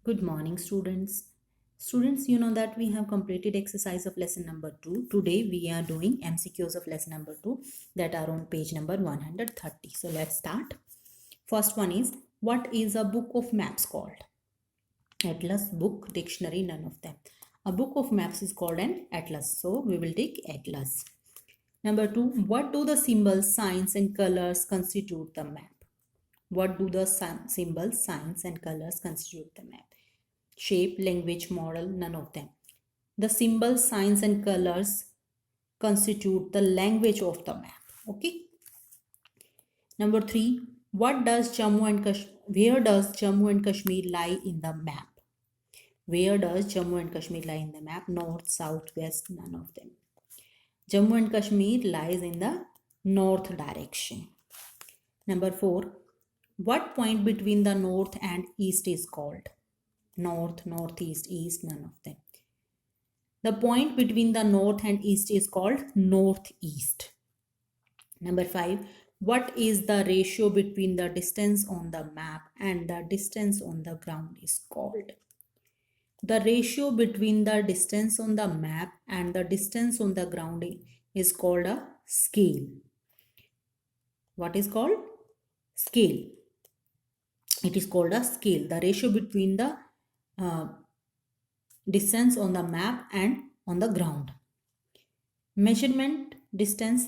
Good morning, students. Students, you know that we have completed exercise of lesson number 2. Today we are doing MCQs of lesson number 2 that are on page number 130. So let's start. First one is, what is a book of maps called? Atlas, book, dictionary, none of them. A book of maps is called an atlas. So we will take atlas. Number 2, what do the symbols, signs and colors constitute the map? What do the symbols, signs and colors constitute the map? Shape, language, model, none of them. The symbols, signs and colors constitute the language of the map. Okay. Number 3, where does Jammu and Kashmir lie in the map? Where does Jammu and Kashmir lie in the map? North, south, west, none of them. Jammu and Kashmir lies in the north direction. Number 4, what point between the north and east is called? North, northeast, east, none of them. The point between the north and east is called northeast. Number 5, what is the ratio between the distance on the map and the distance on the ground is called? The ratio between the distance on the map and the distance on the ground is called a scale. What is called? Scale. It is called a scale. The ratio between the distance on the map and on the ground. Measurement, distance,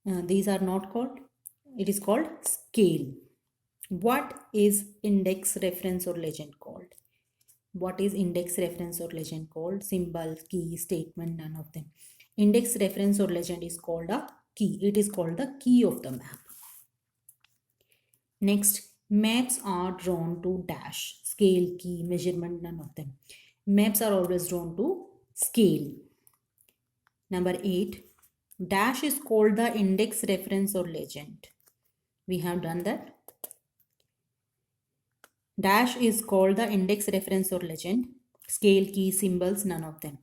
these are not called. It is called scale. What is index, reference or legend called? What is index, reference or legend called? Symbol, key, statement, none of them. Index, reference or legend is called a key. It is called the key of the map. Next, maps are drawn to dash, scale, key, measurement, none of them. Maps are always drawn to scale. Number 8, dash is called the index, reference or legend. We have done that. Dash is called the index, reference or legend. Scale, key, symbols, none of them.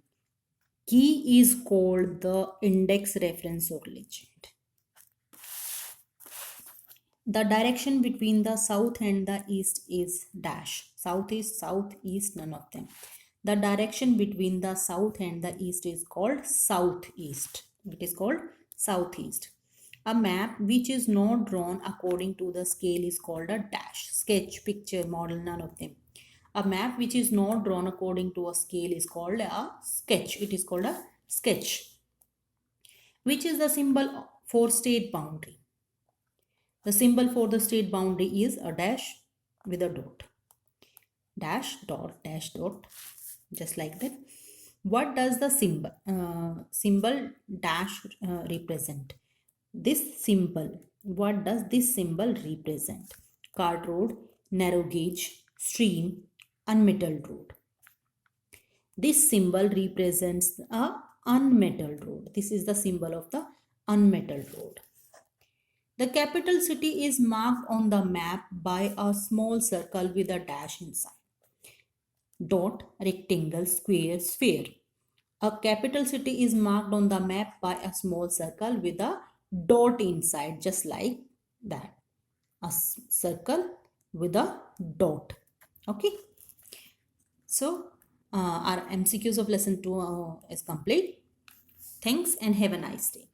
Key is called the index, reference or legend. The direction between the south and the east is dash. South is south, east, none of them. The direction between the south and the east is called southeast. It is called southeast. A map which is not drawn according to the scale is called a dash. Sketch, picture, model, none of them. A map which is not drawn according to a scale is called a sketch. It is called a sketch. Which is the symbol for state boundary? The symbol for the state boundary is a dash with a dot. Dash, dot, just like that. What does the symbol dash represent? This symbol, what does this symbol represent? Cart road, narrow gauge, stream, unmetalled road. This symbol represents a unmetalled road. This is the symbol of the unmetalled road. The capital city is marked on the map by a small circle with a dash inside. Dot, rectangle, square, sphere. A capital city is marked on the map by a small circle with a dot inside, just like that. A circle with a dot. Okay. So, our MCQs of lesson 2 is complete. Thanks and have a nice day.